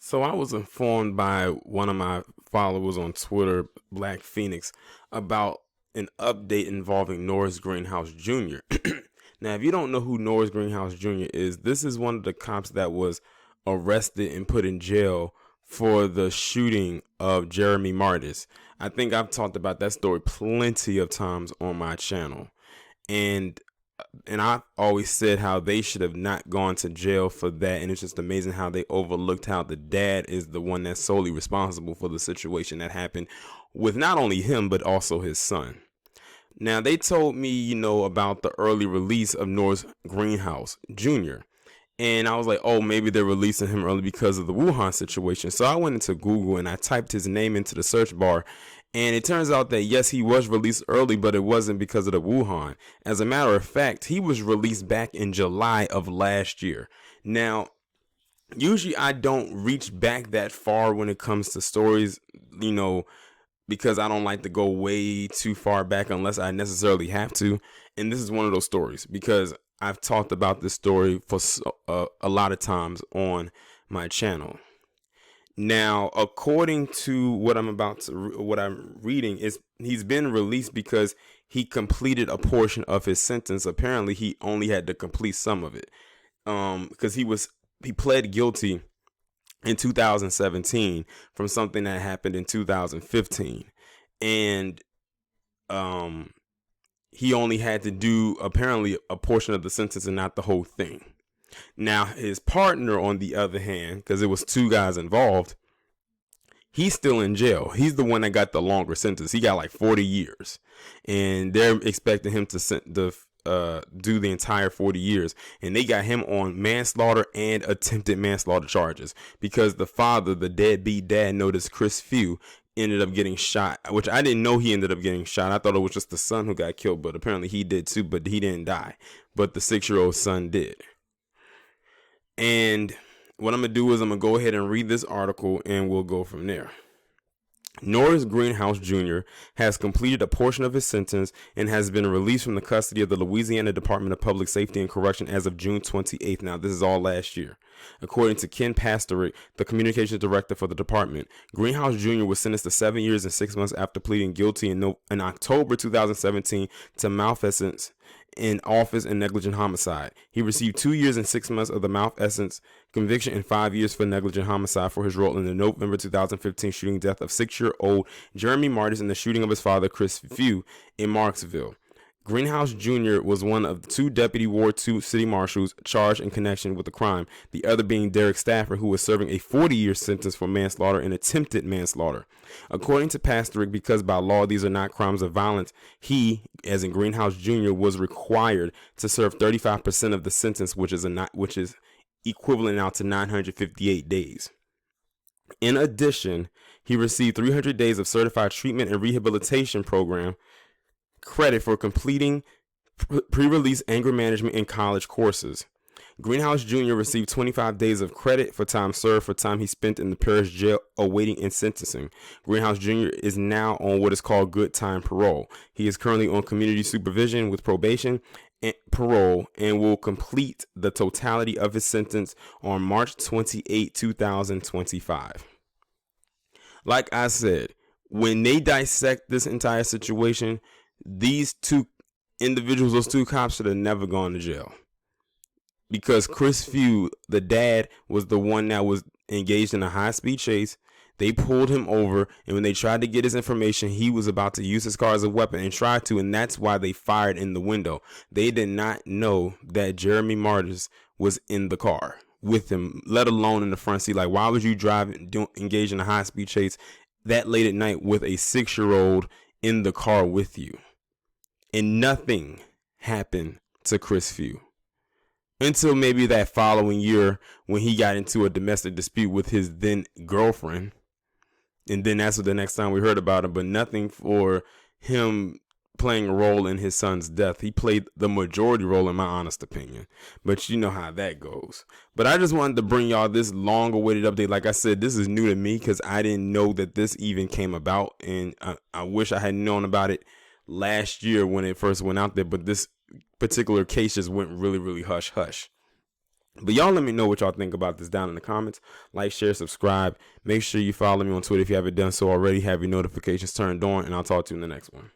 So I was informed by one of my followers on Twitter, Black Phoenix, about an update involving Norris Greenhouse Jr. Now, if you don't know who Norris Greenhouse Jr. is, this is one of the cops that was arrested and put in jail for the shooting of Jeremy Martis. I think I've talked about that story plenty of times on my channel. And I've always said how they should have not gone to jail for that, and it's just amazing how they overlooked how the dad is the one that's solely responsible for the situation that happened with not only him but also his son. Now, they told me, about the early release of Norris Greenhouse Jr., and I was like, oh, maybe they're releasing him early because of the Wuhan situation. So I went into Google and I typed his name into the search bar. And it turns out that, yes, he was released early, but it wasn't because of the Wuhan. As a matter of fact, he was released back in July of last year. Now, usually I don't reach back that far when it comes to stories, because I don't like to go way too far back unless I necessarily have to. And this is one of those stories because I've talked about this story for a lot of times on my channel. Now, according to what I'm reading, is he's been released because he completed a portion of his sentence. Apparently, he only had to complete some of it, because he pled guilty in 2017 from something that happened in 2015, and he only had to do apparently a portion of the sentence and not the whole thing. Now, his partner, on the other hand, because it was two guys involved, he's still in jail. He's the one that got the longer sentence. He got like 40 years. And they're expecting him to do the entire 40 years. And they got him on manslaughter and attempted manslaughter charges because the father, the deadbeat dad, noticed Chris Few ended up getting shot, which I didn't know he ended up getting shot. I thought it was just the son who got killed, but apparently he did too, but he didn't die. But the 6-year-old son did. And what I'm going to do is I'm going to go ahead and read this article and we'll go from there. Norris Greenhouse Jr. has completed a portion of his sentence and has been released from the custody of the Louisiana Department of Public Safety and Correction as of June 28th. Now, this is all last year. According to Ken Pastorick, the communications director for the department, Greenhouse Jr. was sentenced to 7 years and 6 months after pleading guilty in October 2017 to malfeasance in office and negligent homicide. He received 2 years and 6 months of the malfeasance conviction and 5 years for negligent homicide for his role in the November 2015 shooting death of 6-year-old Jeremy Martis and the shooting of his father, Chris Few, in Marksville. Greenhouse Jr. was one of the two Deputy Ward 2 city marshals charged in connection with the crime, the other being Derek Stafford, who was serving a 40-year sentence for manslaughter and attempted manslaughter. According to Pastorick, because by law these are not crimes of violence, he, as in Greenhouse Jr., was required to serve 35% of the sentence, which is equivalent now to 958 days. In addition, he received 300 days of certified treatment and rehabilitation program credit for completing pre-release anger management and college courses. Greenhouse Jr. received 25 days of credit for time served for time he spent in the parish jail awaiting in sentencing. Greenhouse Jr. is now on what is called good time parole. He is currently on community supervision with probation and parole and will complete the totality of his sentence on March 28, 2025. Like I said, when they dissect this entire situation, these two individuals, those two cops, should have never gone to jail. Because Chris Few, the dad, was the one that was engaged in a high-speed chase. They pulled him over, and when they tried to get his information, he was about to use his car as a weapon and tried to, and that's why they fired in the window. They did not know that Jeremy Martis was in the car with him, let alone in the front seat. Like, why would you engage in a high-speed chase that late at night with a 6-year-old in the car with you? And nothing happened to Chris Few until maybe that following year when he got into a domestic dispute with his then girlfriend. And then that's the next time we heard about him, but nothing for him playing a role in his son's death. He played the majority role, in my honest opinion, but you know how that goes. But I just wanted to bring y'all this long awaited update. Like I said, this is new to me because I didn't know that this even came about, and I wish I had known about it last year when it first went out there, but this particular case just went really, really hush hush. But y'all let me know what y'all think about this down in the comments. Like, share, subscribe. Make sure you follow me on Twitter if you haven't done so already. Have your notifications turned on, and I'll talk to you in the next one.